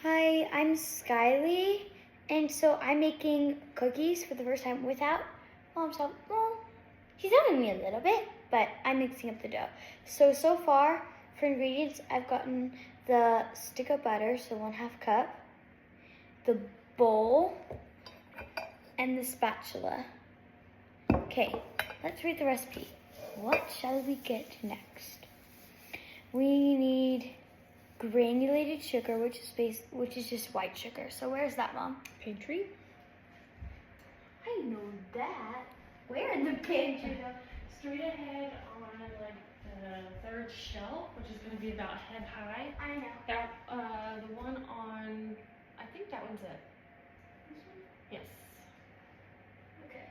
Hi, I'm Skylee, and so I'm making cookies for the first time without Mom's help. Well, she's helping me a little bit, but I'm mixing up the dough. So far, for ingredients, I've gotten the stick of butter, so 1/2 cup, the bowl, and the spatula. Okay, let's read the recipe. What shall we get next? We need granulated sugar, which is just white sugar. So where's that, Mom? Pantry. I know that. Where in the pantry? Straight ahead on like the third shelf, which is going to be about head high. I know. That the one on, I think that one's it. This one? Yes. Okay.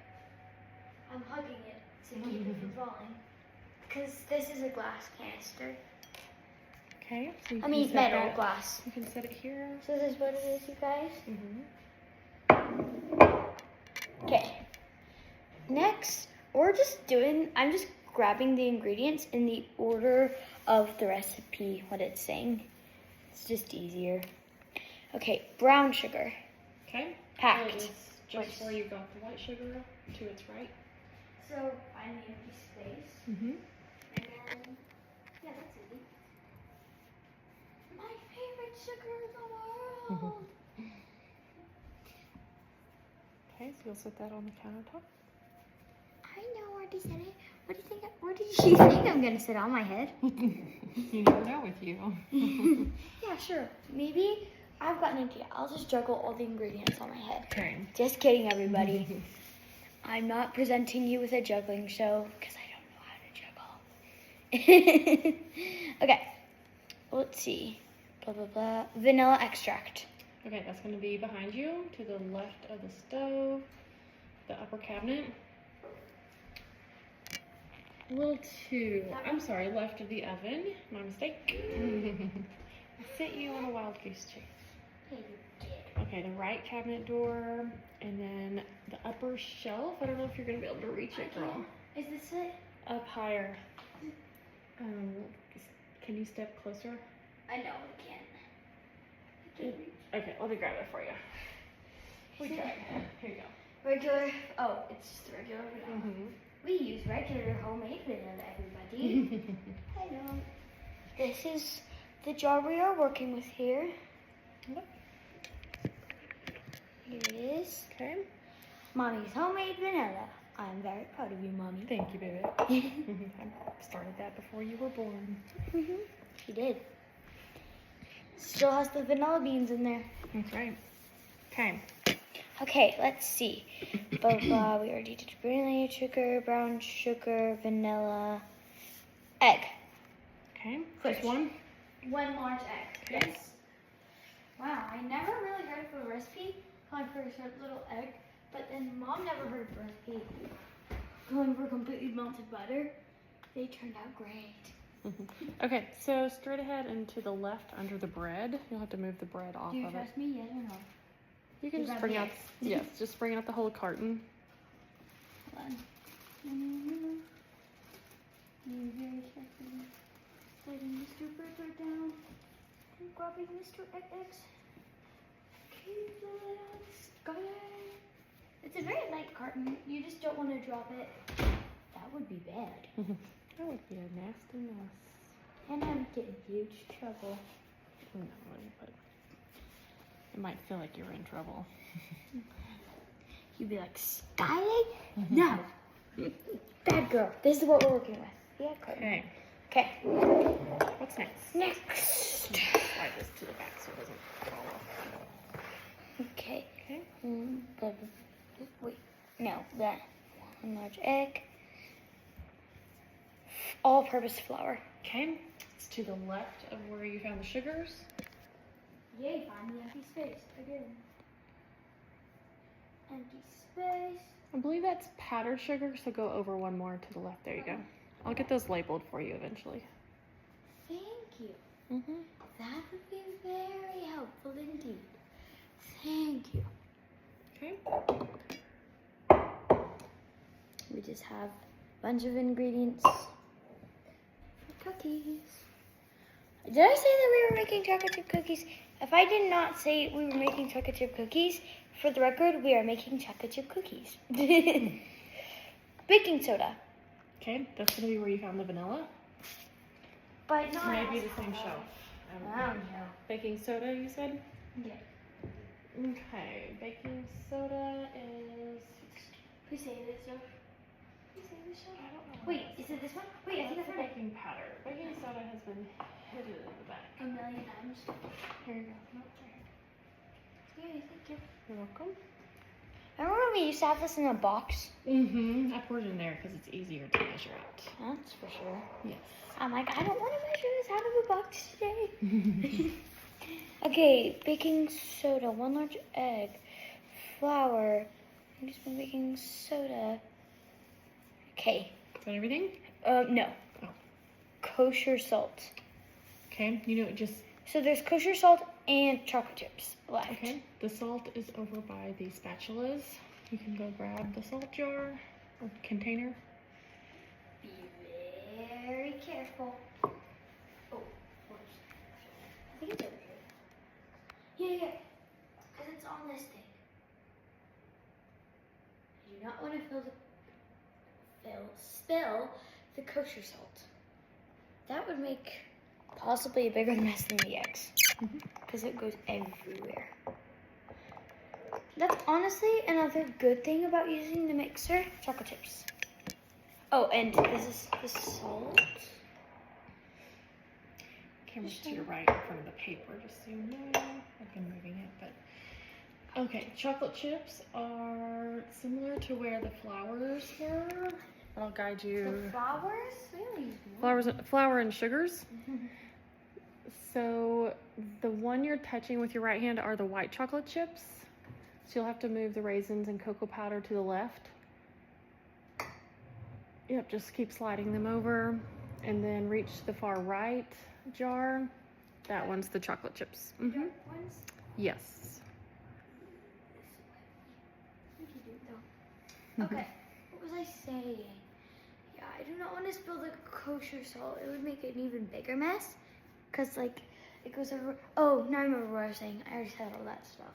I'm hugging it to keep it from falling. Because this is a glass canister. Okay. So I mean metal glass. You can set it here. So this is what it is, you guys. Mhm. Okay. Next, I'm just grabbing the ingredients in the order of the recipe, what it's saying. It's just easier. Okay, brown sugar. Okay. Packed. So it's just where you got the white sugar to its right. So find the empty space. Mhm. And then, yeah, that's easy. My favorite sugar in the world. Okay, so you'll set that on the countertop. I know where to set it. What do you think? Where did you think I'm gonna sit on my head? You never know with you. Yeah, sure. Maybe I've got an idea. I'll just juggle all the ingredients on my head. Okay. Just kidding, everybody. I'm not presenting you with a juggling show because I don't know how to juggle. Okay. Let's see. Blah blah blah. Vanilla extract. Okay, that's going to be behind you, to the left of the stove, the upper cabinet. A little too, I'm sorry, left of the oven. My mistake. I sent you on a wild goose chase. Yeah, you did. Okay, the right cabinet door, and then the upper shelf. I don't know if you're going to be able to reach it, girl. Is this it? Up higher. Can you step closer? I know I can't. I can't reach. Okay, let me grab it for you. We tried. Here you go. Regular. Oh, it's just regular vanilla. Mm-hmm. We use regular homemade vanilla, everybody. I know. This is the jar we are working with here. Yep. Here it is. Okay. Mommy's homemade vanilla. I'm very proud of you, Mommy. Thank you, baby. I started that before you were born. She did. Still has the vanilla beans in there. That's right. Okay. Okay, let's see. Blah, blah, we already did granulated sugar, brown sugar, vanilla, egg. Okay. Push. Just one? One large egg. Okay. Yes. Wow, I never really heard of a recipe calling for a little egg, but then Mom never heard of a recipe calling for completely melted butter. They turned out great. Okay, so straight ahead and to the left under the bread. You'll have to move the bread off Do you of it. trust me? Yes or no? You can You just got bring the out, eggs. yes, just bring out the whole carton. Hold on. You very carefully letting Mr. Burger down and grabbing Mr. X. Keep the lid on Sky. It's a very light carton. You just don't want to drop it. That would be bad. That would be a nasty mess. And I'm getting huge trouble. No, but it might feel like you're in trouble. You'd be like, Skylee? No. Bad girl. This is what we're working with. Yeah, carton. Okay. Okay. What's next? Next. Slide this to the back so it doesn't fall off. Okay. Okay. Wait. No, that. One large egg. All-purpose flour. Okay. It's to the left of where you found the sugars. Yay, find the empty space. Again. Empty space. I believe that's powdered sugar, so go over one more to the left. There you go. I'll get those labeled for you eventually. Thank you. That would be very helpful indeed. Thank you. Okay. We just have a bunch of ingredients for cookies. Did I say that we were making chocolate chip cookies? If I did not say we were making chocolate chip cookies, for the record, we are making chocolate chip cookies. Baking soda. Okay, that's gonna be where you found the vanilla. But not Maybe as the same hot. shelf. I don't know. Baking soda, you said? Yeah. Okay, baking soda is. Who say this stuff? Who say this stuff? I don't know. Wait, is it this one? Wait, I think That's that's the right. baking powder. Baking soda has been hidden in the back. A million times. Here you go. Nope, right Yay, thank you. here. You're welcome. Remember when we used to have this in a box? Mm-hmm. I poured it in there because it's easier to measure it. That's for sure. Yes. I'm like, I don't want to measure this out of a box today. Okay, baking soda, 1 large egg, flour, I'm just baking soda. Okay. Is that everything? No. Oh. Kosher salt. Okay. You know, just. So there's kosher salt and chocolate chips left. Okay. The salt is over by the spatulas. You can go grab the salt jar or container. Be very careful. Oh, whoops. I think it's over here. Yeah, because it's on this thing. I do not want to spill the kosher salt. That would make possibly a bigger mess than the eggs, because it goes everywhere. That's honestly another good thing about using the mixer, chocolate chips. Oh, and this is the salt. Camera's to your right in front of the paper, just so you know. I've been moving it, but. Okay, chocolate chips are similar to where the flowers were. I'll guide you. The flowers? We don't use Flour and sugars. So the one you're touching with your right hand are the white chocolate chips. So you'll have to move the raisins and cocoa powder to the left. Yep, just keep sliding them over and then reach the far right jar. That one's the chocolate chips. ones? Yes. Okay, what was I saying? Yeah, I do not want to spill the kosher salt. It would make an even bigger mess. Because, like, it goes over. Oh, now I remember what I was saying. I already said all that stuff.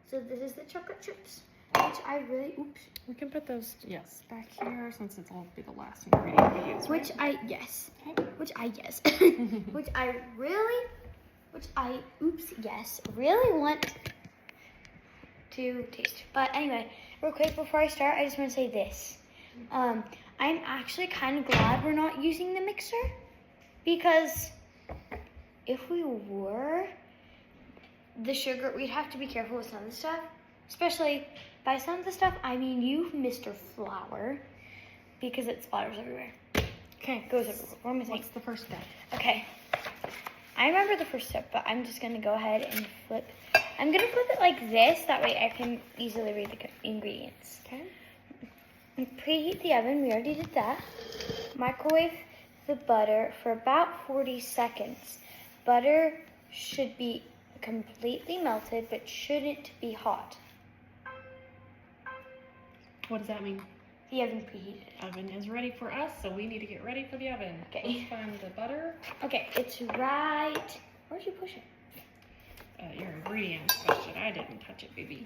So this is the chocolate chips, which I really, oops. We can put those, yes, back here since it's all be the last ingredient we use. Which right? yes. Okay. Which I really want to taste. But anyway, real quick before I start, I just want to say this. I'm actually kind of glad we're not using the mixer, because if we were, the sugar, we'd have to be careful with some of the stuff. Especially by some of the stuff, I mean you, Mr. Flour, because it splatters everywhere. Okay, Goes everywhere. What am I saying? what's the first step? Okay. I remember the first step, but I'm just going to go ahead and flip. I'm going to flip it like this. That way I can easily read the ingredients. Okay. Preheat the oven. We already did that. Microwave the butter for about 40 seconds. Butter should be completely melted, but shouldn't be hot. What does that mean? The oven preheated. Oven is ready for us, so we need to get ready for the oven. Okay. Let's find the butter. Okay, it's right. Where'd you push it? Your ingredients touched it. I didn't touch it, baby.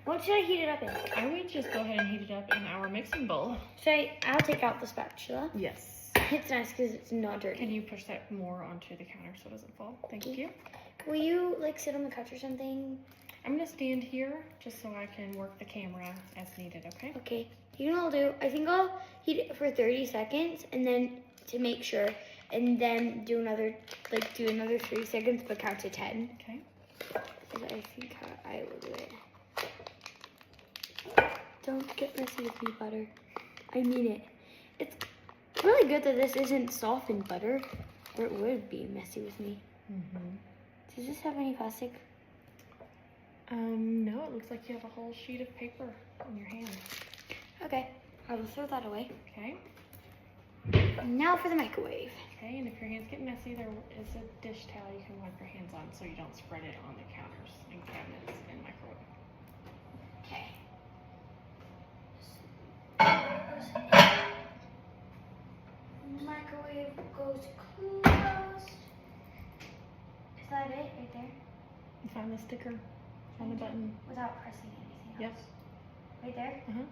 What should I heat it up in? I would just go ahead and heat it up in our mixing bowl. I'll take out the spatula. Yes. It's nice because it's not dirty. Can you push that more onto the counter so it doesn't fall? Thank you. Will you like sit on the couch or something? I'm gonna stand here just so I can work the camera as needed, okay? Okay. You know what I'll do? I think I'll heat it for 30 seconds and then to make sure, and then do another 3 seconds but count to 10. Okay. Because I think I will do it. Don't get messy with me, butter. I mean it. It's really good that this isn't softened butter, or it would be messy with me. Does this have any plastic? No, it looks like you have a whole sheet of paper in your hand. Okay, I will throw that away. Okay. Now for the microwave. Okay, and if your hands get messy, there is a dish towel you can wipe your hands on so you don't spread it on the counters and cabinets and microwave. Okay. Microwave goes closed. Is that it right there? You find the sticker on the button. Without pressing anything Yep. else. Right there? Uh-huh.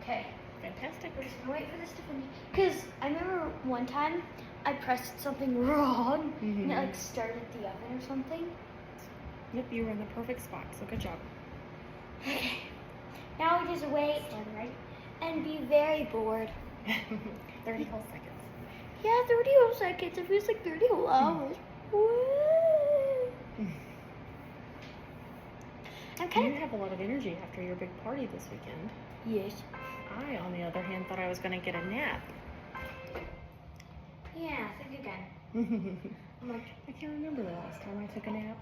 Okay. Fantastic. We're just gonna wait for this to finish. Because I remember one time I pressed something wrong and it like started the oven or something. Yep, you were in the perfect spot, so good job. Okay. Now we just wait and be very bored. 30 whole seconds. Yeah, 30 whole seconds. It feels like 30 whole hours. Woo. You have a lot of energy after your big party this weekend. Yes. I, on the other hand, thought I was going to get a nap. Yeah, think again. I'm like, I can't remember the last time I took a nap.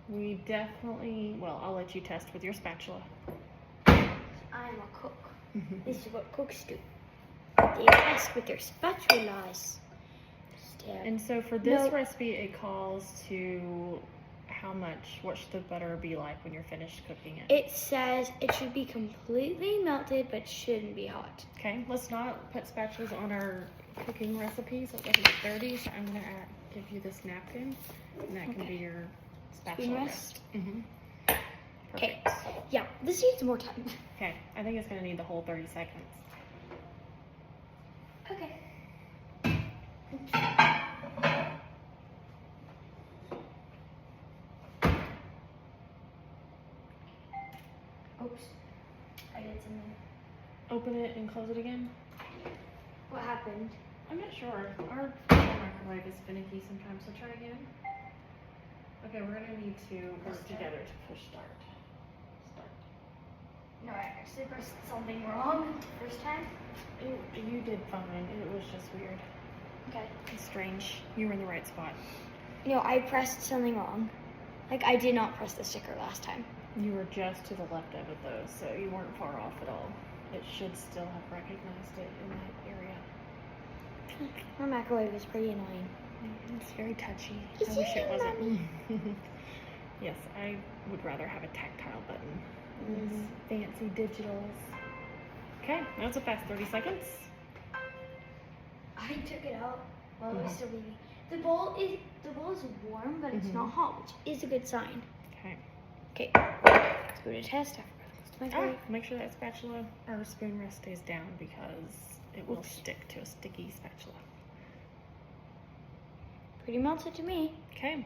We definitely, well, I'll let you test with your spatula. I'm a cook. This is what cooks do. They test with their spatulas. And so for this recipe, it calls to what should the butter be like when you're finished cooking it? It says it should be completely melted, but shouldn't be hot. Okay, let's not put spatulas on our cooking recipe so it doesn't get dirty. So I'm going to give you this napkin, and that can be your spatula rest. Okay, yeah, this needs more time. Okay, I think it's going to need the whole 30 seconds. Okay. Oops, I did something. Open it and close it again. What happened? I'm not sure. Our microwave is finicky sometimes, so try again. Okay, we're going to need to work together to push start. No, I actually pressed something wrong the first time. You did fine. It was just weird. Okay. It's strange. You were in the right spot. No, I pressed something wrong. Like, I did not press the sticker last time. You were just to the left of it, though, so you weren't far off at all. It should still have recognized it in that area. Our microwave is pretty annoying. It's very touchy. Is I wish it it, wasn't. Mommy? Yes, I would rather have a tactile button. These fancy digitals. Okay, that was a fast 30 seconds. I took it out while it was still leaving. The bowl is warm, but it's not hot, which is a good sign. Okay. Okay, let's go to test. Make sure that spatula or spoon rest stays down because it will stick to a sticky spatula. Pretty melted to me. Okay.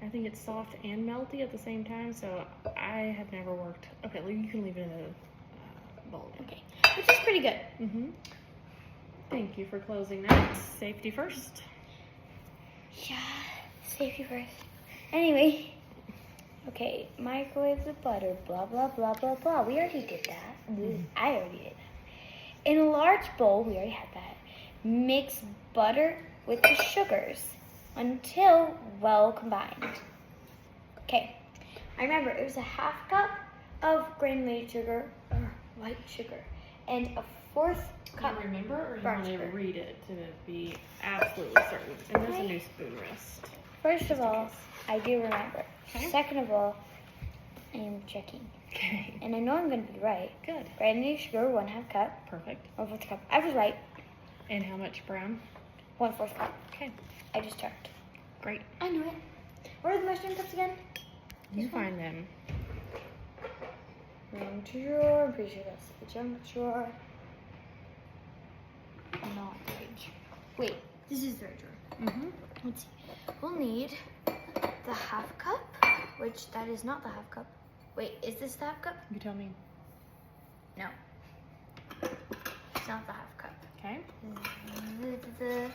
I think it's soft and melty at the same time, so I have never worked. Okay, you can leave it in a bowl. Okay, which is pretty good. Thank you for closing that. Safety first. Yeah, safety first. Anyway, okay, microwave the butter, blah, blah, blah, blah, blah. We already did that. I already did that. In a large bowl, we already had that. Mix butter with the sugars until well combined. Okay, I remember it was a half cup of granulated sugar, or white sugar, and a fourth cup. You remember, or you brown want to sugar. read it to be absolutely certain? And there's a new spoon rest. First of all, I do remember. Okay. Second of all, I am checking. Okay. And I know I'm going to be right. Good. Granulated sugar, 1/2 cup. Perfect. 1/4 cup. I was right. And how much brown? 1/4 cup. Okay. I just checked. Great. I knew it. Where are the measuring cups again? You find them. Junk drawer. I'm pretty sure that's the junk drawer. Not fridge. Wait, this is the right drawer. Let's see. We'll need the 1/2 cup, which that is not the 1/2 cup. Wait, is this the 1/2 cup? You tell me. No. It's not the 1/2 cup. Okay. This is the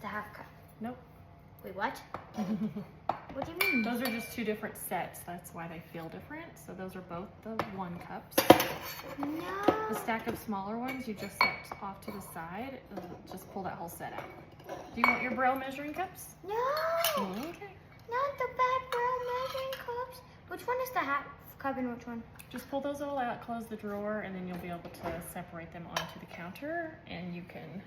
1/2 cup. Nope. Wait, what? What do you mean? Those are just two different sets. That's why they feel different. So those are both the 1 cups. No. The stack of smaller ones you just set off to the side. Just pull that whole set out. Do you want your Braille measuring cups? No. Okay. Not the bad brown measuring cups. Which one is the 1/2 cup and which one? Just pull those all out, close the drawer, and then you'll be able to separate them onto the counter, and you can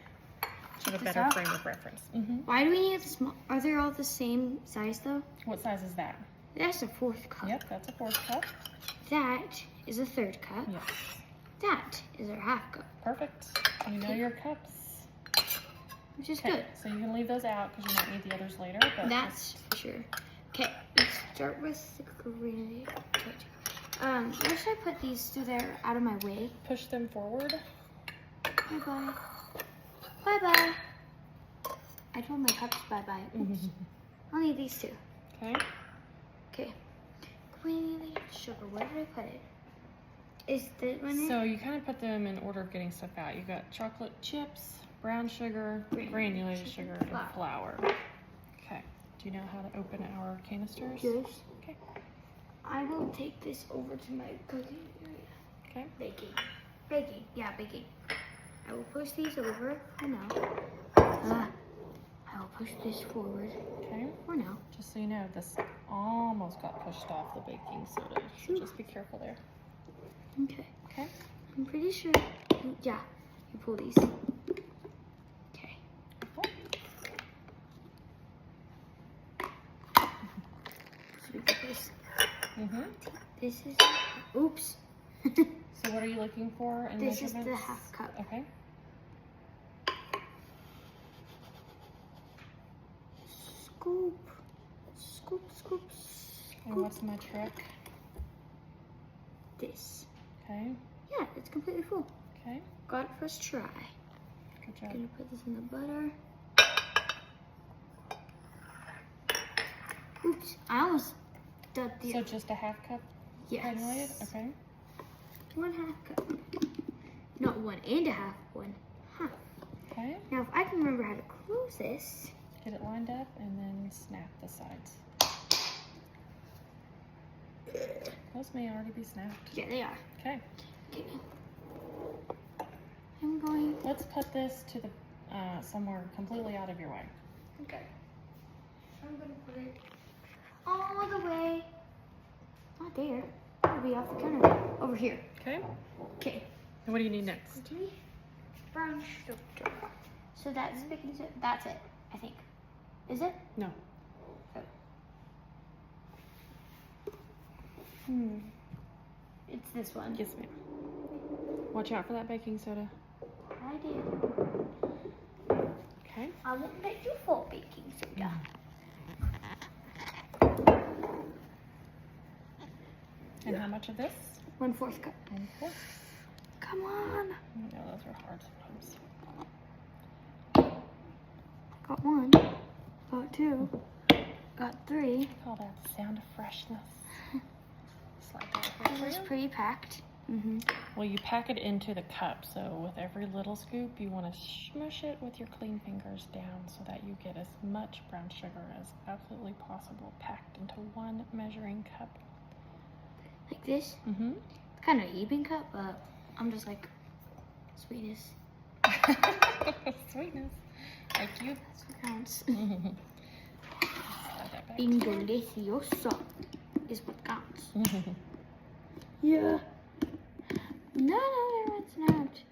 have a better frame of reference. Why do we need the small? Are they all the same size though? What size is that? That's a 4th cup. Yep, that's a 4th cup. That is a 3rd cup. Yes. That is our half cup, Perfect. You know your cups. which is Okay, good. so you can leave those out because you might need the others later. But That's for sure. Okay, let's start with the granulated. Where should I put these so they're out of my way? push them forward. Bye-bye. Bye-bye. I told my cups bye-bye. Oops. I'll need these two. Okay. Okay. Granulated sugar. Where did I put it? Is that one in? So you kind of put them in order of getting stuff out. You've got chocolate chips, brown sugar, granulated sugar, and flour. Okay. Do you know how to open our canisters? Yes. Okay. I will take this over to my cooking area. Okay. Baking. Baking. Yeah, baking. I will push these over for now. I will push this forward Okay. for now. Just so you know, this almost got pushed off the baking soda. So just be careful there. Okay. Okay. I'm pretty sure. Yeah, you pull these. Okay. So we get this. This is. Oops. So what are you looking for in This is measurements? the half cup. Okay. Scoop. Scoop, scoop, And scoop. what's my trick? This. Okay. Yeah, it's completely full. Okay. Got it first try. Good job. Gonna put this in the butter. Oops, I almost did the. So just a half cup granulated? Yes. Okay. 1/2 cup. Not 1 1/2, 1 half. Okay. Now, if I can remember how to close this. Get it lined up and then snap the sides. Those may already be snapped. Yeah, they are. Okay. Okay. I'm going. Let's put this to the somewhere completely out of your way. Okay. I'm gonna put it all the way. Not there. It'll be off the counter. Over here. Okay. Okay. And what do you need next? Brown sugar. So that's baking soda. That's it, I think. Is it? No. It's this one. Yes, ma'am. Watch out for that baking soda. I did. Okay. I won't let you fall baking soda. And how much of this? 1/4 cup. 1/4. Come on. No, those are hard sometimes. Got 1. Got 2. Got 3. Call that the sound of freshness. Slide that over This for is you. pretty packed. Well, you pack it into the cup, so with every little scoop, you want to smush it with your clean fingers down so that you get as much brown sugar as absolutely possible packed into one measuring cup. Like this. Mm-hmm. It's kind of a heaping cup, but I'm just like, sweetness. Sweetness. Thank you. That's what counts. Slide that back Being here. delicioso is what counts. Yeah. No, that one's snapped.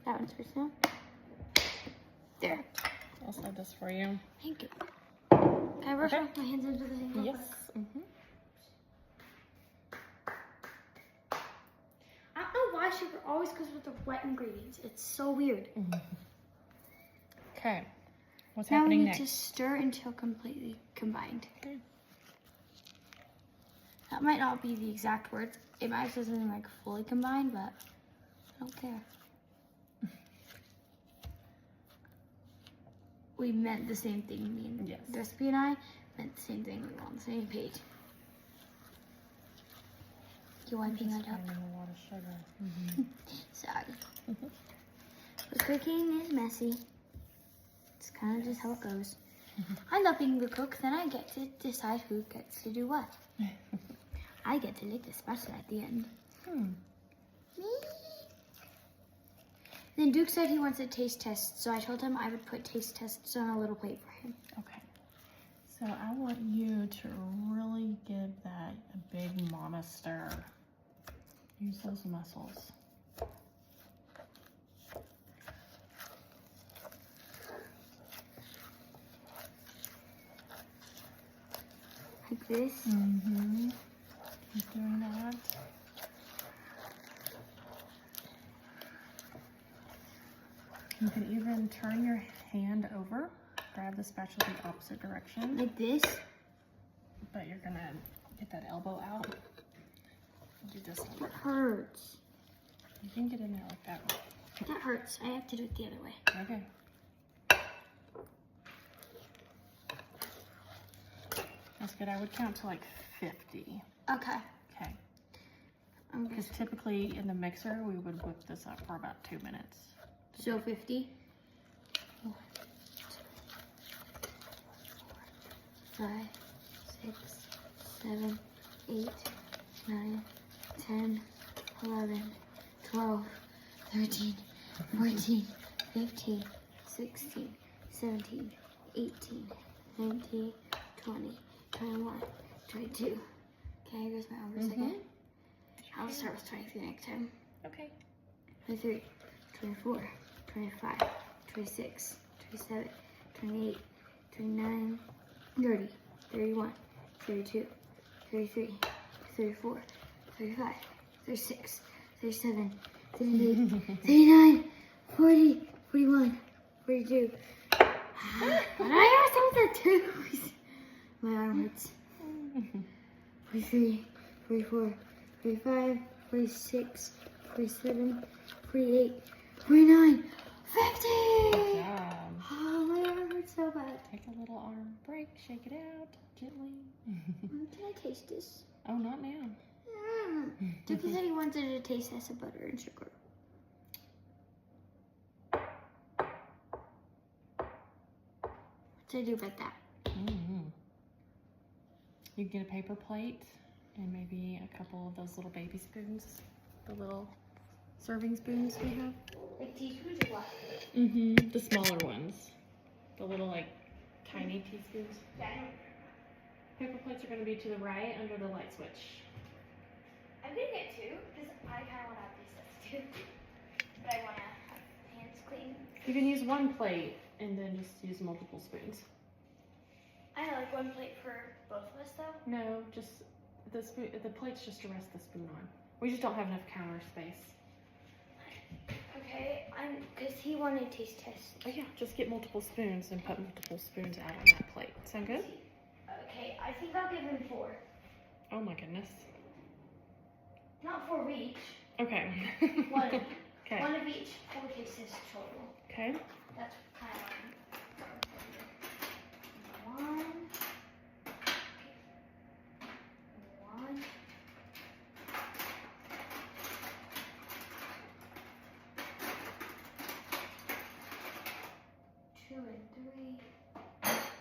That one's for snap. There. I'll slide this for you. Thank you. Can I brush Okay. off my hands into the thing? real Yes. quick? Mm-hmm. I don't know why sugar always goes with the wet ingredients. It's so weird. Okay. What's Now we happening need next? to stir until completely combined. Okay. That might not be the exact word. It might say something like fully combined, but I don't care. We meant the same thing. Me and Yes. the recipe and I meant the same thing. We were on the same page. You wiping Just that up? finding a lot of sugar. Sorry. The cooking is messy. It's kind of just how it goes. I love being the cook. Then I get to decide who gets to do what. I get to lick the spatula at the end. Me. Then Duke said he wants a taste test, so I told him I would put taste tests on a little plate for him. Okay. So I want you to really give that a big mama stir. Use those muscles. Like this. Mm-hmm. Keep doing that. You can even turn your hand over, grab the spatula the opposite direction, Like this? but you're gonna get that elbow out. Do this It one. hurts. You can get in there like that. That hurts. I have to do it the other way. Okay. That's good. I would count to like 50. Okay. Okay. I'm Because just typically in the mixer, we would whip this up for about 2 minutes. so 50. 1, 2, 4, 5, 6, 7, 8, 9, 10, 11, 12, 13, 14, 15, 16, 17, 18, 19, 20, 21, 22. Okay, here's my arm for a second. I'll start with 23 next time. Okay. 23, 24, 25, 26, 27, 28, 29, 30, 31, 32, 33, 34, 35, 36, 37, 38, 39, 40, 41, 42. I almost with the twos. My arm hurts. 43, 44, 45, 46, 47, 48, 49, 50! Good job. Oh, my arm hurts so bad. Take a little arm break, shake it out gently. Can I taste this? Oh, not now. Dookie said he wanted to taste this of butter and sugar. What should I do about that? You can get a paper plate and maybe a couple of those little baby spoons, the little serving spoons we have. Like teaspoons or what? The smaller ones. The little like tiny teaspoons. Yeah, I know. Paper plates are going to be to the right under the light switch. I'm gonna get two because I kind of want to have these sets too. But I want to have hands clean. You can use one plate and then just use multiple spoons. I know, like one plate for both of us though. No, just the spoon. The plate's just to rest the spoon on. We just don't have enough counter space. Okay, because he wanted taste test. Oh yeah, just get multiple spoons and put multiple spoons out on that plate. Sound good? Okay, I think I'll give him 4. Oh my goodness. Not 4 each. Okay. One. Okay. One of each. 4 taste tests total. Okay. That's kind of one. One. 2 and 3.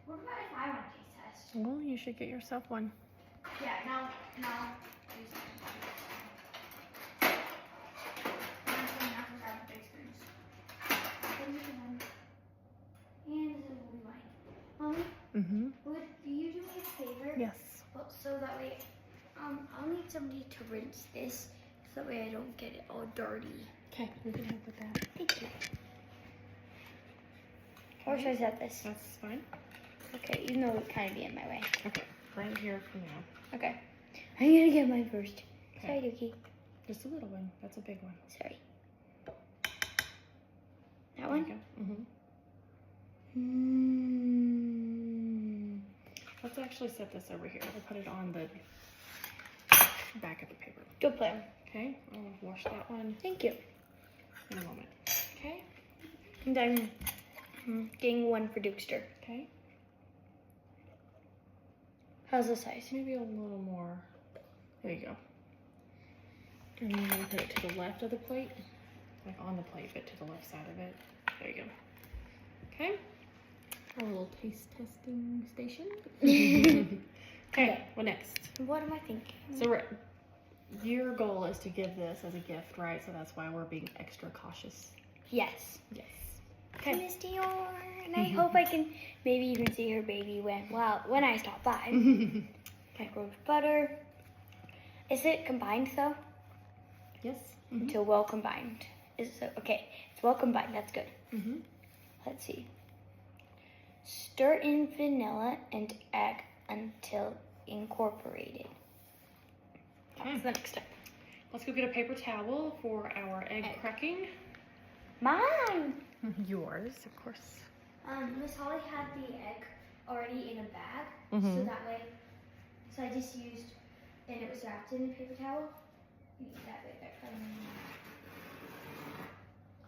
What about if I want to taste test? Well, you should get yourself one. Yeah, now. And this will be mine. Mommy, would you do me a favor? Yes. Well, so that way, I'll need somebody to rinse this, so that way I don't get it all dirty. Okay, we can help with that. Thank you. How should I set this? That's fine. Okay, even though it would kind of be in my way. Okay, right here for now. Okay. I'm gonna get mine first. Okay. Sorry, Dookie. Just a little one. That's a big one. Sorry. That There one? you go. Let's actually set this over here. We'll put it on the back of the paper. Good plan. Okay, I'll wash that one Thank you. in a moment. Okay. And I'm getting one for Dukester. Okay. How's the size? Maybe a little more. There you go. And then you put it to the left of the plate. Like on the plate, but to the left side of it. There you go. Okay. Our little taste testing station. Okay, what next? What am I thinking? So your goal is to give this as a gift, right? So that's why we're being extra cautious. Yes. Yes. Okay. Miss Dior, and I hope I can maybe even see her baby when I stop by. Microwave butter. Is it combined though? Yes. So well combined. Is it okay? It's well combined. That's good. Let's see. Stir in vanilla and egg until incorporated. That's the next step. Let's go get a paper towel for our egg cracking. Mine. Yours, of course. Miss Holly had the egg already in a bag, Mhm. so that way, so I just used, and it was wrapped in a paper towel. That way, that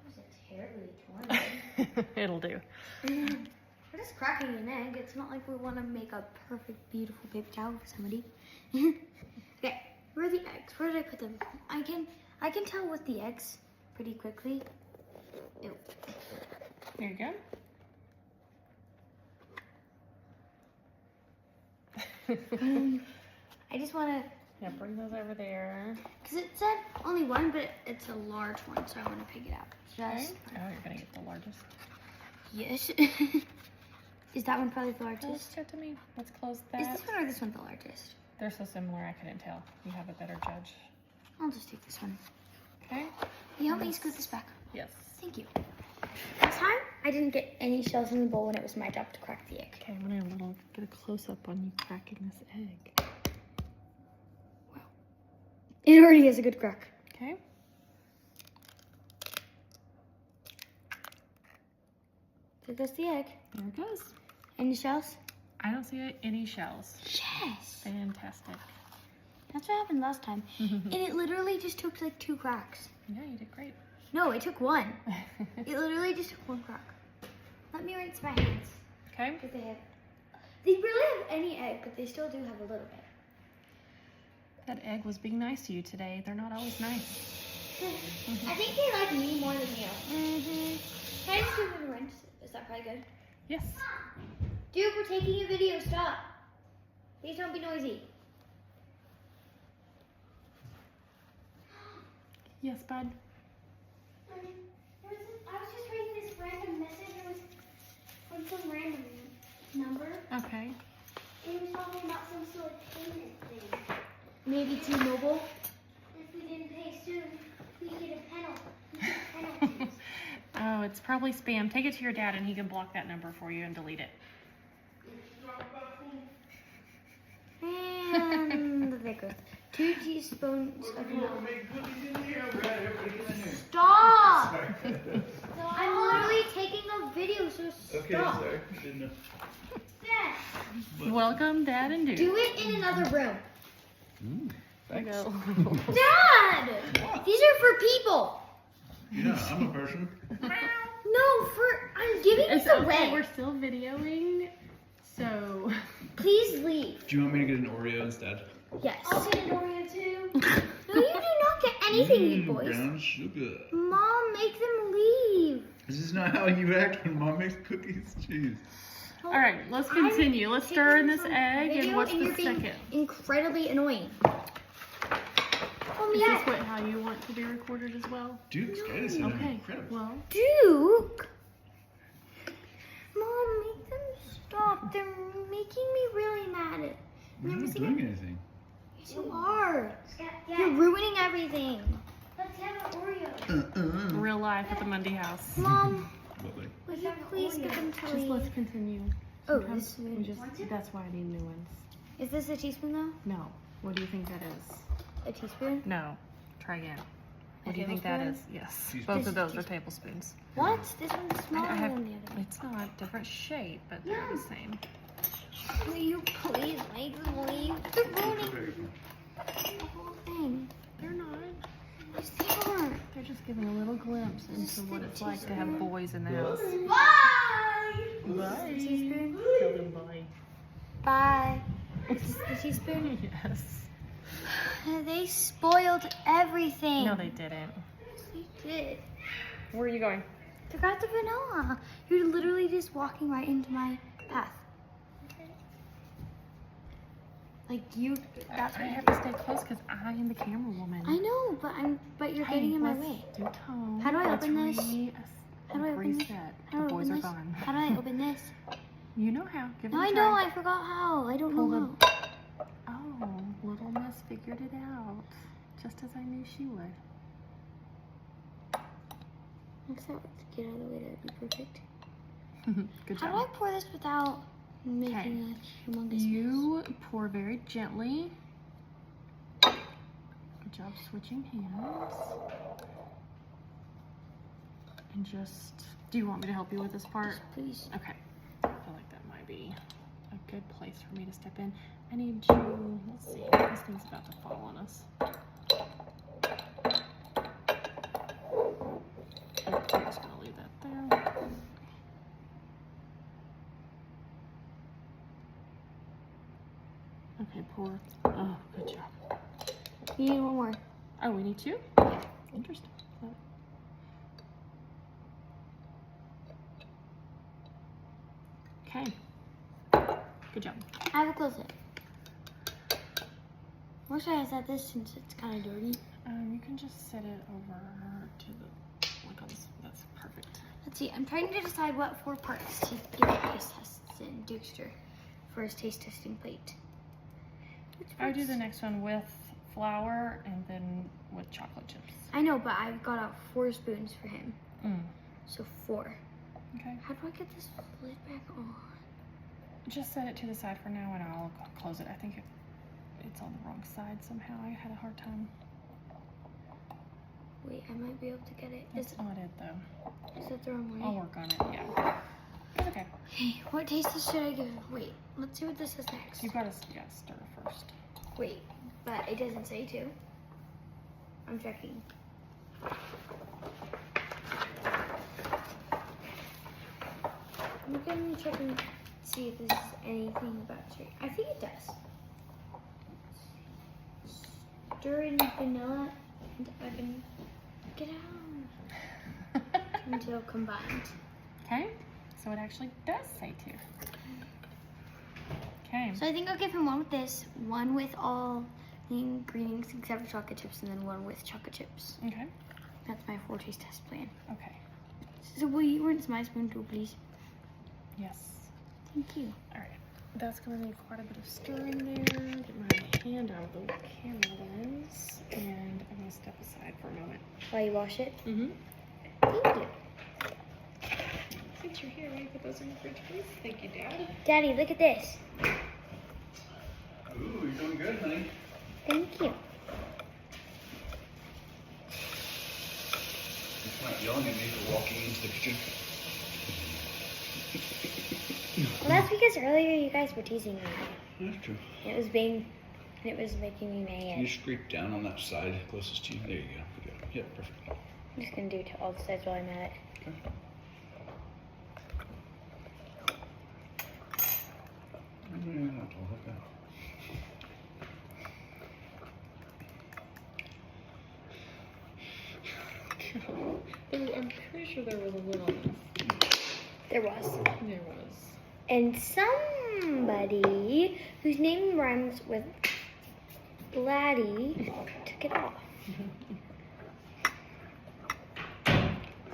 was a terribly torn egg. It'll do. We're just cracking an egg. It's not like we want to make a perfect, beautiful paper towel for somebody. Okay, where are the eggs? Where did I put them? I can tell with the eggs pretty quickly. Ew. There you go. I just want to, Yeah, bring those over there. because it said only one, but it's a large one, so I want to pick it out. Okay. Just, Oh, you're gonna get the largest. yes. Is that one probably the Let's largest? show it to me. Let's close Is that. this one or this one the largest? They're so similar, I couldn't tell. You have a better judge. I'll just take this one. Okay. Can you help me scoot this back? Yes. Thank you. Last time, I didn't get any shells in the bowl when it was my job to crack the egg. Okay, I'm gonna get a close up on you cracking this egg. Wow. It already has a good crack. Okay. There goes the egg. There it goes. Any shells? I don't see any shells. Yes. Fantastic. That's what happened last time. And it literally just took like 2 cracks. Yeah, you did great. No, it took 1. It literally just took 1 crack. Let me rinse my hands. Okay. Because they really have any egg, but they still do have a little bit. That egg was being nice to you today. They're not always nice. I think they like me more than you. Can I just give them a rinse? Is that probably good? Yes. Dude, we're taking a video. Stop. Please don't be noisy. Yes, bud. I was just reading this random message. It was from some random number. Okay. It was talking about some sort of payment thing. Maybe T-Mobile. If we didn't pay soon, we get a penalty. We get penalties. Oh, it's probably spam. Take it to your dad and he can block that number for you and delete it. And there goes 2 teaspoons of milk. Stop! I'm literally taking a video, so stop. Okay, sorry. Didn't know. Dad, Welcome, Dad and Dude. do it in another room. There you go. Dad! What? These are for people. You know, I'm a person. No, I'm giving It's this okay. away. We're still videoing, so. Please leave. Do you want me to get an Oreo instead? Yes. I'll get an Oreo too. No, you do not get anything, you boys. Brown sugar. Mom, make them leave. This is not how you act when mom makes cookies. Jeez. All right, let's continue. Let's stir in this egg, and what's the you're being second? incredibly annoying. Is this how you want to be recorded as well? Dude, Skylee's doing Okay, incredible. well, Duke? Mom, make them stop. They're making me really mad. I'm not doing anything. Yes, you are. You're ruining everything. Let's have an Oreo. real life at the Mundy house. Mom, Lovely. will you please get them to Just leave? let's continue. Oh, Sometimes this that's why I need new ones. is this a teaspoon though? No. What do you think that is? A teaspoon? No. Try again. What A do you think that is? tablespoon? Yes. Teaspoon. Both of those are tablespoons. What? This one's smaller I have, than the other. it's not different shape, but they're the same. Will you please make them leave? They're ruining the whole thing. They're not. Yes, they are. They're just giving a little glimpse into what it's like to have boys in the house. Bye! Bye. Teaspoon? Tell them bye. Bye. Is this the teaspoon? Yes. They spoiled everything. No, they didn't. Yes, they did. Where are you going? They got the vanilla. You're literally just walking right into my path. Like you, that's I what have to stay close because I am the camera woman. I know, but you're getting in my way. Do tone. How do I Let's open this? How do I open this? reset. How do I The boys open are this? gone. How do I open this? You know how. Give No, it a I try. know. I forgot how. I don't Pull know the- how. Oh, little Miss figured it out. Just as I knew she would. Next time, let's get out of the way. That'd be perfect. Good How job. do I pour this without making a humongous mess? You pour very gently. Good job switching hands. And just, do you want me to help you with this part? Yes, please. Okay. I feel like that might be a good place for me to step in. I need you, let's see, this thing's about to fall on us. I'm just gonna leave that there. Okay, pour. Oh, good job. You need one more. Oh, we need two? Yeah. Interesting. Okay. Good job. I will close it. Or should I set this since it's kind of dirty? You can just set it over to the, like on this, that's perfect. Let's see, I'm trying to decide what 4 parts to give the taste tests in Dukester for his taste testing plate. I would do the next one with flour and then with chocolate chips. I know, but I've got out 4 spoons for him. So 4. Okay. How do I get this lid back on? Just set it to the side for now and I'll close it. I think it's on the wrong side somehow. I had a hard time. Wait, I might be able to get it. That's not it though. Is that the wrong way? I'll work on it, yeah. It's okay. Hey, what taste test should I give? Wait, let's see what this says next. You gotta stir first. Wait, but it doesn't say to. I'm checking. I'm gonna check and see if this is anything about cherry. I think it does. Stir in vanilla and oven. Get out. Until combined. Okay, so it actually does say to. Okay. So I think I'll give him one with this, one with all the ingredients except for chocolate chips, and then one with chocolate chips. Okay. That's my 4 taste test plan. Okay. So will you rinse my spoon too, please? Yes. Thank you. All right. That's gonna need quite a bit of stirring there. Get my hand out of the camera lens, and I'm gonna step aside for a moment. While you wash it? Mm-hmm. Thank you. Since you're here, will you put those in the fridge, please? Thank you, Dad. Daddy, look at this. Ooh, you're doing good, honey. Thank you. You're not yelling at me for walking into the kitchen. Well, that's because earlier you guys were teasing me. That's true. It was making me Can you mad. scrape down on that side closest to you? There you go. Good. Yeah, perfect. I'm just gonna do it to all the sides while I'm at it. Okay. I'm pretty sure there was a lid on this. There was. There was. And somebody whose name rhymes with Laddie took it off.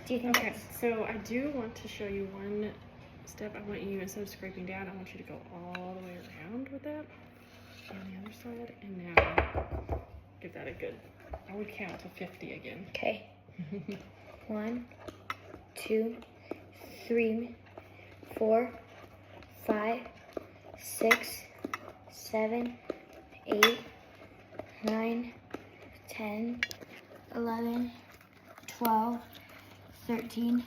Do you think Okay, that's... so I do want to show you one step. I want you, instead of scraping down, I want you to go all the way around with that on the other side. And now give that a good, I would count to 50 again. Okay. 1, 2, 3, 4, 5, 6, 7, 8, 9, 10, 11, 12, 13,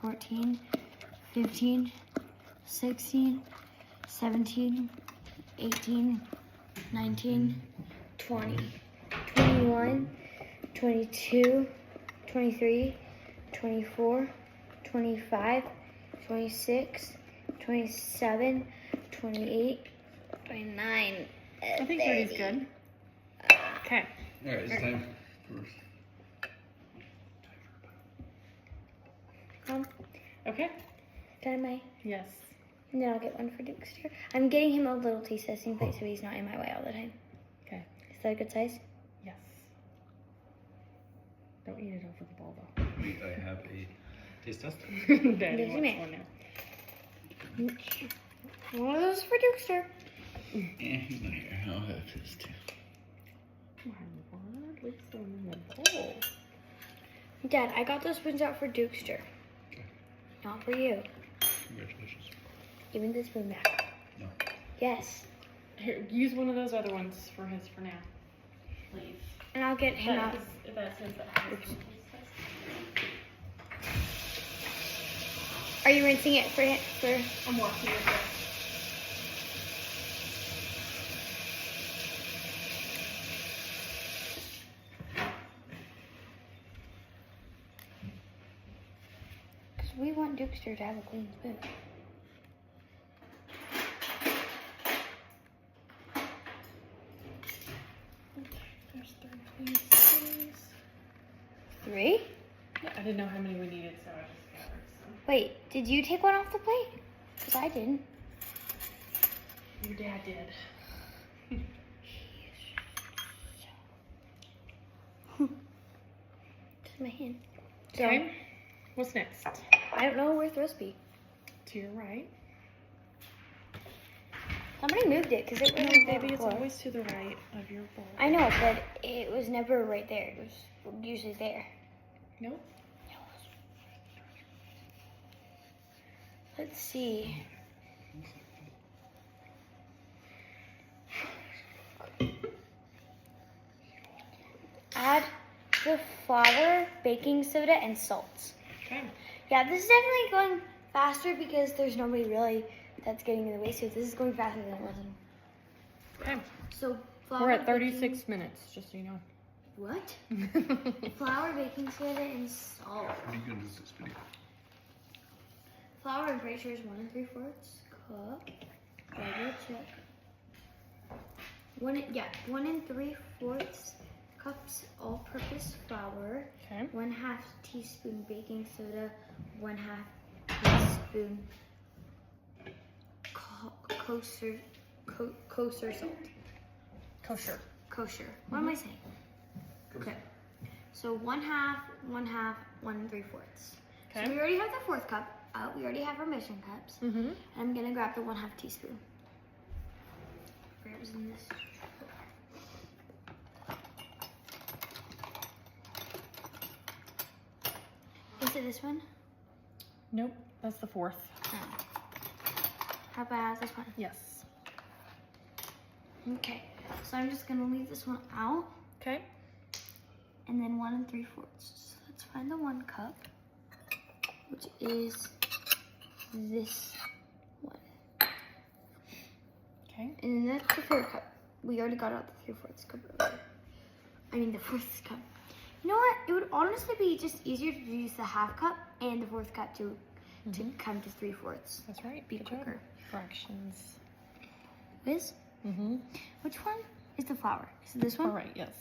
14, 15, 16, 17, 18, 19, 20, 21, 22, 23, 24, 25, 26, 27, 28, 29, I think 30 is good. Okay. All right, it's time for... Is Okay. that my... Yes. And then I'll get one for Dukester. I'm getting him a little taste testing plate so he's not in my way all the time. Okay. Is that a good size? Yes. Don't eat it over the bowl though. Wait, I have a taste test. Daddy Yes, you wants may. one now. One of those for Dukester. Yeah, he's not here. I'll have his too. My word, leave some in the bowl. Dad, I got those spoons out for Dukester. Okay. Not for you. Congratulations. Give me the spoon back. No. Yes. Here, use one of those other ones for his for now. Please. And I'll get him out. That says that. Are you rinsing it for him? I'm watching it. Because we want Dukester to have a clean spoon. There's 3 pieces. 3? Yeah, I didn't know how many we needed, so I just gathered some. Wait, did you take one off the plate? Because I didn't. Your dad did. Just my hand. So, Okay. What's next? I don't know where's the recipe. To your right. Somebody moved it because it No, wasn't baby, there it's before. always to the right of your bowl. I know, but it was never right there. It was usually there. Nope. Let's see. Add the flour, baking soda, and salt. Okay. Yeah, this is definitely going faster because there's nobody really that's getting in the way. So this is going faster than it was. Okay. So flour, We're at baking- 36 minutes, just so you know. What? Flour, baking soda, and salt. Pretty good is this video. Flour, I'm pretty sure is 1 3/4 cup. Double check. 1 3/4 cups all-purpose flour. Okay. 1/2 teaspoon baking soda. 1/2 teaspoon kosher salt. Kosher. Kosher. What am I saying? Okay. So 1/2, 1/2, 1 3/4. Okay. So we already have the 4th cup out. We already have our measuring cups. Mm-hmm. I'm gonna grab the 1/2 teaspoon. Where was in this? Is it this one? Nope, that's the 4th. Oh. How about this one? Yes. Okay. So I'm just gonna leave this one out, Okay. and then 1 3/4. So let's find the 1 cup, which is this one. Okay. And then that's the 3rd cup. We already got out the 3/4 cup earlier. I mean the 4th cup. You know what? It would honestly be just easier to use the 1/2 cup and the 4th cup to come to 3/4. That's right. Be Good job. quicker. Fractions. Liz, Mm-hmm. which one is the flour? Is it this one? All right, yes.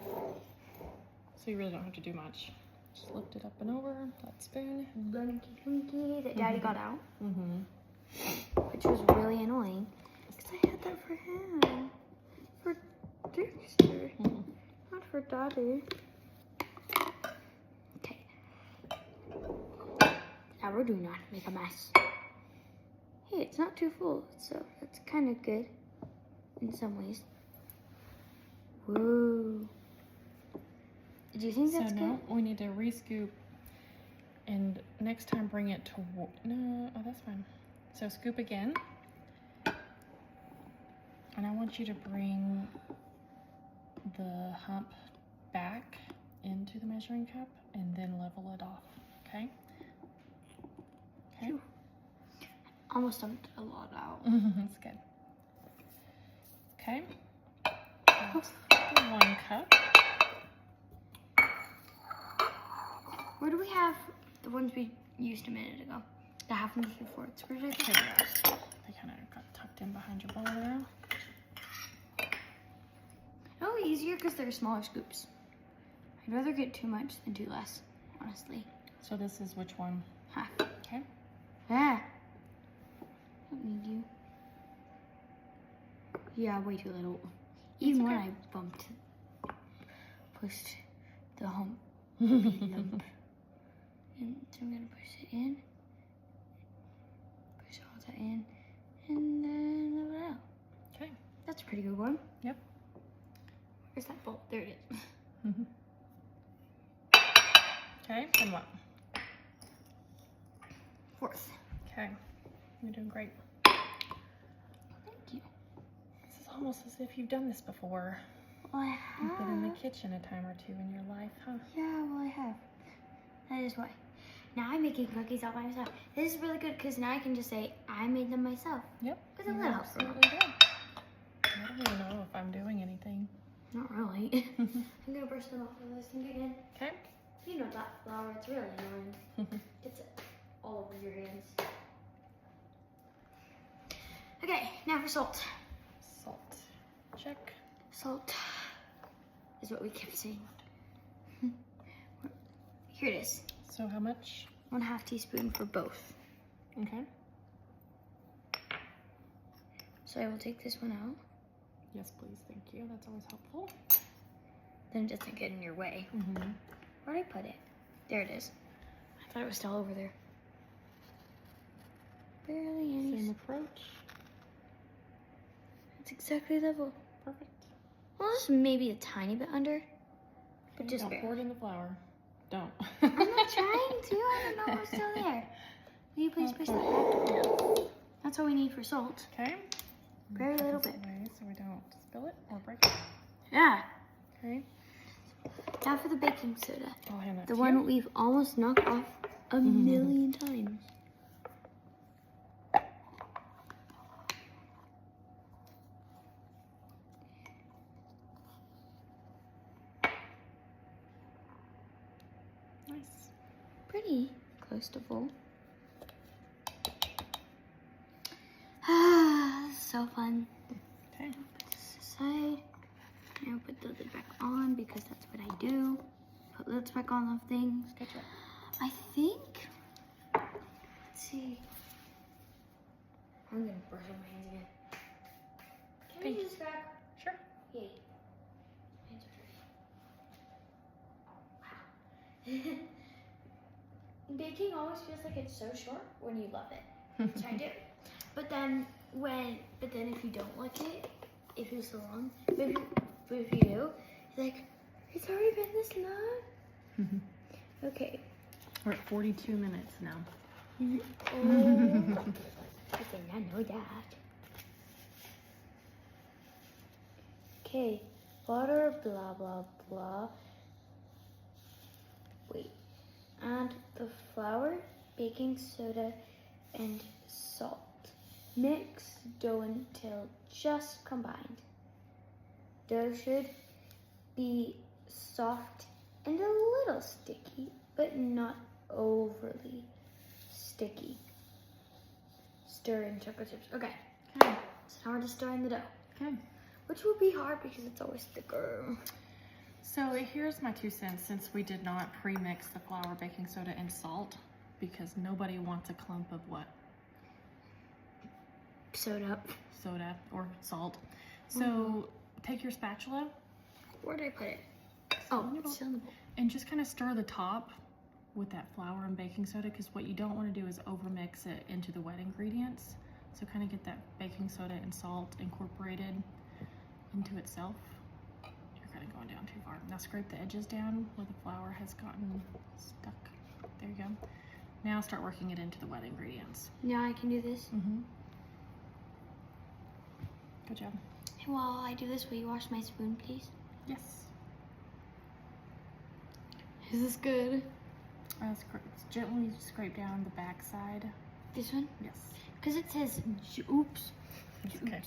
So you really don't have to do much. Just lift it up and over, that spoon. Dunky that Daddy got out, Mm-hmm. which was really annoying because I had that for him, for Dexter, not for Daddy. Okay. Now we're doing not make a mess. Hey, it's not too full, so that's kind of good in some ways. Whoa. Do you think that's So good? now we need to rescoop, and next time bring it to no. Oh, that's fine. So scoop again, and I want you to bring the hump back into the measuring cup, and then level it off. Okay. Okay. Almost dumped a lot out. That's good. Okay. That's the 1 cup. Where do we have the ones we used a minute ago? The 1/2 and 3/4. Where did I Here put they are. They kind of got tucked in behind your bowl there. It'll be easier because they're smaller scoops. I'd rather get too much than too less, honestly. So this is which one? 1/2. Okay. Ah. Don't need you. Yeah, way too little. Even when okay. I pushed the hump. lump. And so I'm gonna push it in. Push all that in. And then level it out. Okay. That's a pretty good one. Yep. Where's that bolt? There it is. Okay. And what? 4th. Okay. You're doing great. Thank you. This is almost as if you've done this before. Well, I You've been in the have. kitchen a time or two in your life, huh? Yeah, well, I have. That is why. Now I'm making cookies all by myself. This is really good because now I can just say I made them myself. Yep. With a you little help from absolutely did. I don't even know if I'm doing anything. Not really. I'm gonna brush them off with this thing again. Okay. You know that flour, it's really annoying. It's all over your hands. Okay, now for salt. Salt. Check. Salt is what we kept saying. Here it is. So how much? 1/2 teaspoon for both. Okay. So I will take this one out. Yes, please. Thank you. That's always helpful. Then it doesn't get in your way. Mm-hmm. Where'd I put it? There it is. I thought it was still over there. Barely any. Same approach. It's exactly level. Perfect. Well, just maybe a tiny bit under. But Okay, just don't barely. pour it in the flour. Don't. I'm not trying to. I don't know what's still there. Will you please push that back? That's all we need for salt. Okay. Very Put little this bit. away so we don't spill it or break it. Yeah. Okay. Now for the baking soda. I'll hand that The to one you. we've almost knocked off a million times. Nice. Pretty close to full. Ah, so fun. Okay. Put this aside. Now put the lid back on because that's what I do. Put lids back on of things. Good job. I think. Let's see. I'm gonna brush on my hands again. Can Thank we you. use back? Sure. Yay. Hands are dirty. Wow. Baking always feels like it's so short when you love it, which I do. But then if you don't like it, it feels so long. But if you do, you're like, it's already been this long. Okay. We're at 42 minutes now. Oh. Okay, I know that. Okay, water, blah, blah, blah. Wait, add the flour, baking soda, and salt. Mix dough until just combined. Dough should be soft and a little sticky, but not overly sticky. Stir in chocolate chips. Okay, Okay. so now we're just stirring the dough, Okay. which will be hard because it's always thicker. So here's my 2 cents since we did not pre-mix the flour, baking soda, and salt because nobody wants a clump of what? Soda. Soda or salt. So take your spatula Where did I put it? Oh, in your bowl. it's still in the bowl. and just kind of stir the top with that flour and baking soda because what you don't want to do is overmix it into the wet ingredients. So kind of get that baking soda and salt incorporated into itself. You're kind of going down too far. Now scrape the edges down where the flour has gotten stuck. There you go. Now start working it into the wet ingredients. Now I can do this. Good job. And while I do this, will you wash my spoon, please? Yes. Is this good? Gently scrape down the back side. This one? Yes. Because it says, oops, It's okay.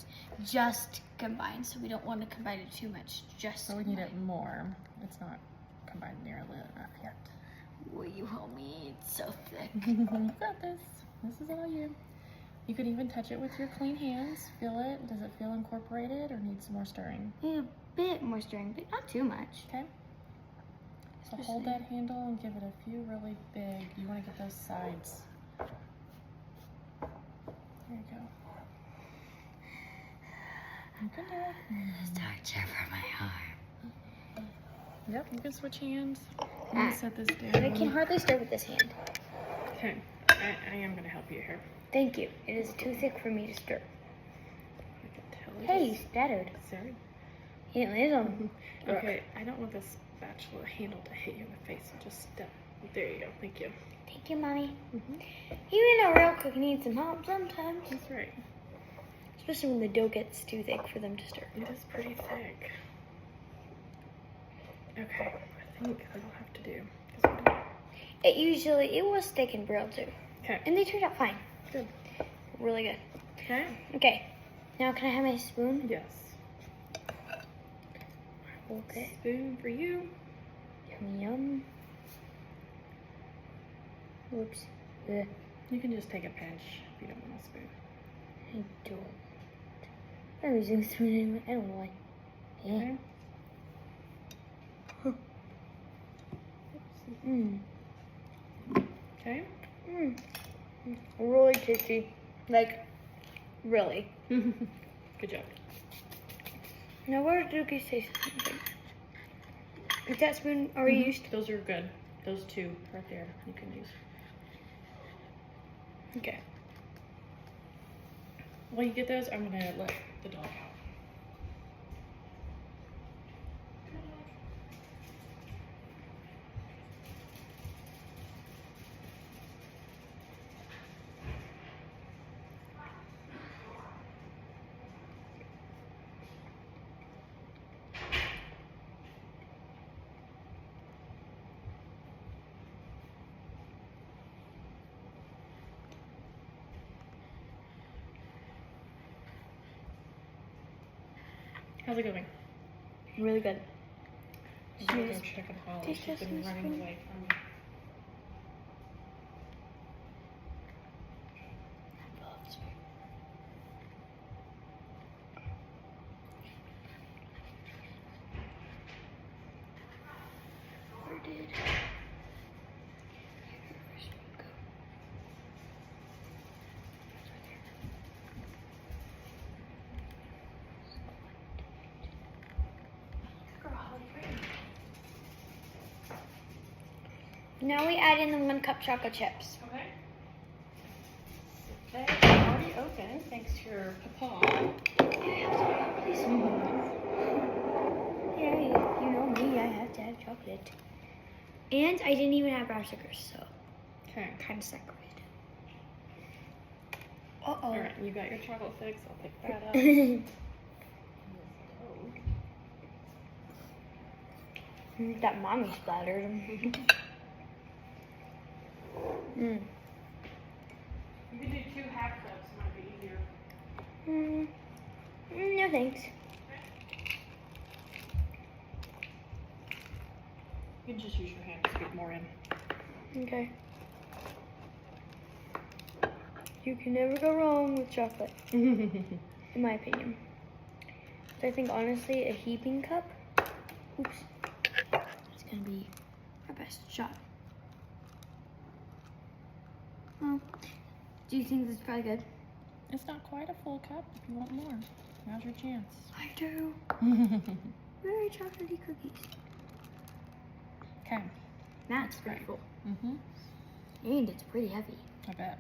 just combined, so we don't want to combine it too much. Just So we need it more. It's not combined nearly enough yet. Will you help me? It's so thick. You got this. This is all you. You could even touch it with your clean hands. Feel it. Does it feel incorporated or need some more stirring? Need a bit more stirring, but not too much. Okay. So hold that handle and give it a few really big. You want to get those sides. There you go. You can do it. Torture for my arm. Yep, you can switch hands. I'm going to set this down. But I can hardly stir with this hand. Okay, I am going to help you here. Thank you. It is too thick for me to stir. I can tell it Hey, is- you stuttered. Sorry. He didn't land on. Okay, I don't want this spatula handle to hit you in the face, so just step. There you go, thank you. Thank you, Mommy. Even a real cook needs some help sometimes. That's right. Especially when the dough gets too thick for them to stir. It is pretty thick. Okay, I think I don't have to do. It was thick and braille too. Okay. And they turned out fine. Good. Really good. Okay. Okay. Now can I have my spoon? Yes. Okay. Spoon for you. Yum yum. Whoops. Ugh. You can just take a pinch if you don't want a spoon. I don't. I'm using a spoon anyway. I don't know why. Yeah. Okay. Mmm. Okay. Mmm. Really tasty. Like, really. Good job. Now, where do cookies taste? Okay. Is that spoon already used? Those are good. Those two right there you can use. Okay. While you get those, I'm gonna let the dog out. How's it going? Really good. I'm gonna go check on Holly. taste She's test been my running spoon. away from me. Where did? Now we add in the 1 cup chocolate chips. Okay. That's already open, thanks to your papa. Yeah, you know me, I have to have chocolate. And I didn't even have brown sugar, so Okay. kind of separated. Uh-oh. Alright, you got your chocolate fix. I'll pick that up. That mommy splattered. You can do 2 half cups, might be easier. No thanks. You can just use your hand to scoop more in. Okay. You can never go wrong with chocolate, in my opinion. So I think honestly, a heaping cup, oops, it's gonna be our best shot. Well, do you think this is probably good? It's not quite a full cup. If you want more, now's your chance. I do. Very chocolatey cookies. Okay. That's pretty full. Mm-hmm. And it's pretty heavy. I bet.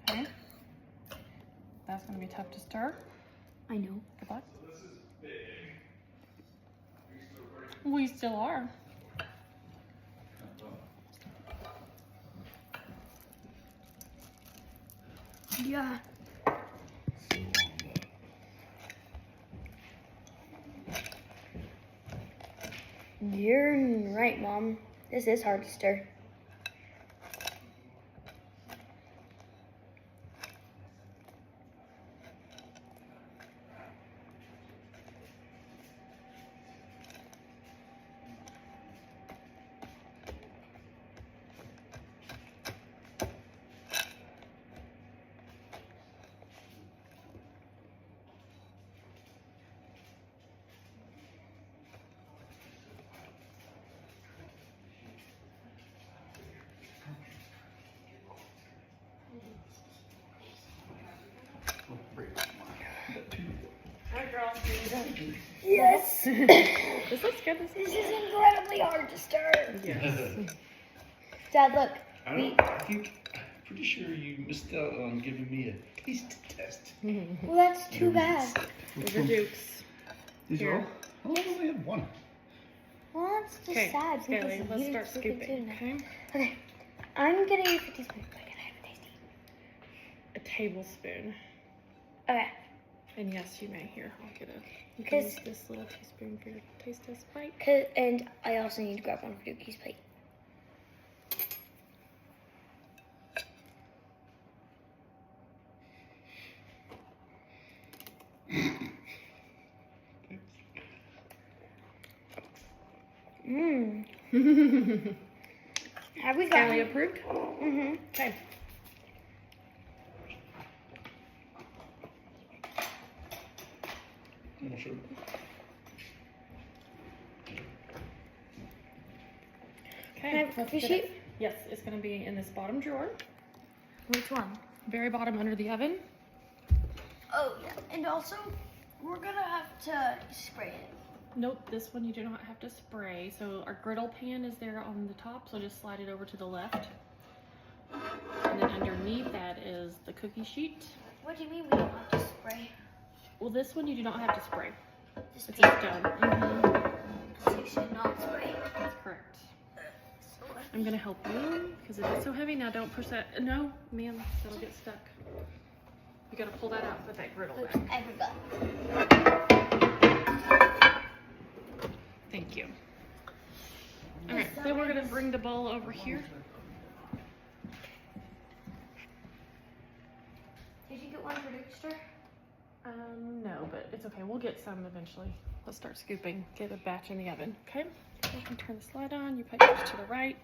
Okay. That's gonna be tough to stir. I know. Good luck. We still are. Yeah. You're right, Mom. This is hard to stir. Alright, girls. Yes. This looks good. This is incredibly hard to stir. Yes. Dad, look. I think, I'm pretty sure you missed out on giving me a taste test. Well, that's too bad. Those are Dukes. These are all? Oh, I only had one. Well, that's just Okay, sad. because Skylee, let's you start took it scooping. too. Okay. Okay. I'm gonna use a teaspoon, but can I have a tasty? A tablespoon. Okay. And yes, you may. Here, I'll get a. You can Because- use this little teaspoon for your taste test bite. And I also need to grab one for Dookie's plate. Mmm. Have we got Skylee approved? Mm-hmm. Okay. I'm sure. Okay. Can I have a let's cookie get sheet? it. Yes, it's going to be in this bottom drawer. Which one? Very bottom under the oven. Oh, yeah. And also, we're going to have to spray it. Nope, this one you do not have to spray. So our griddle pan is there on the top, so just slide it over to the left. And then underneath that is the cookie sheet. What do you mean we don't have to spray? Well, this one you do not have to spray. Just It's paint just done. Mm-hmm. So you should not spray. That's correct. I'm gonna help you because it is so heavy. Now don't push that. No, ma'am, that'll get stuck. You gotta pull that out, put that griddle Oops, back. I forgot. Thank you. All right, then we're gonna bring the bowl over here. Did you get one for Dexter? No, but it's okay. We'll get some eventually. Let's start scooping. Get a batch in the oven. Okay. You can turn the slide on. You put yours to the right.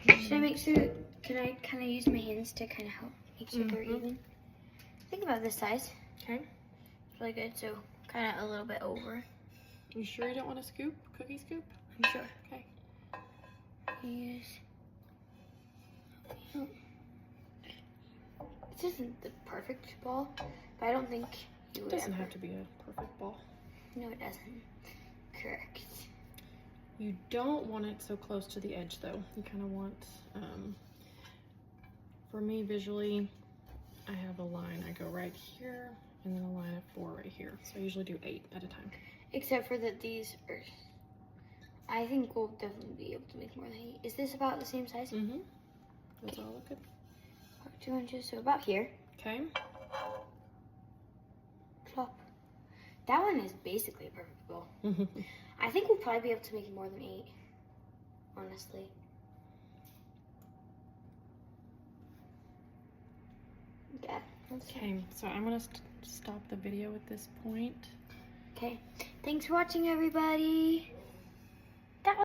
Should I make sure? Can I use my hands to kind of help make sure they're even? Think about this size. Okay. It's really good. So kind of a little bit over. You sure you don't want to scoop? Cookie scoop? I'm sure. Okay. Use. This isn't the perfect ball, but I don't think you It would doesn't ever. have to be a perfect ball. No, it doesn't. Correct. You don't want it so close to the edge though. You kind of want, for me visually, I have a line. I go right here and then a line of 4 right here. So I usually do 8 at a time. Except for that these are. I think we'll definitely be able to make more than 8. Is this about the same size? Mm-hmm. That's all look good. 2 inches, so about here. Okay. Plop. That one is basically a perfect ball. I think we'll probably be able to make more than 8. Honestly. Yeah. Okay, so I'm gonna stop the video at this point. Okay. Thanks for watching, everybody.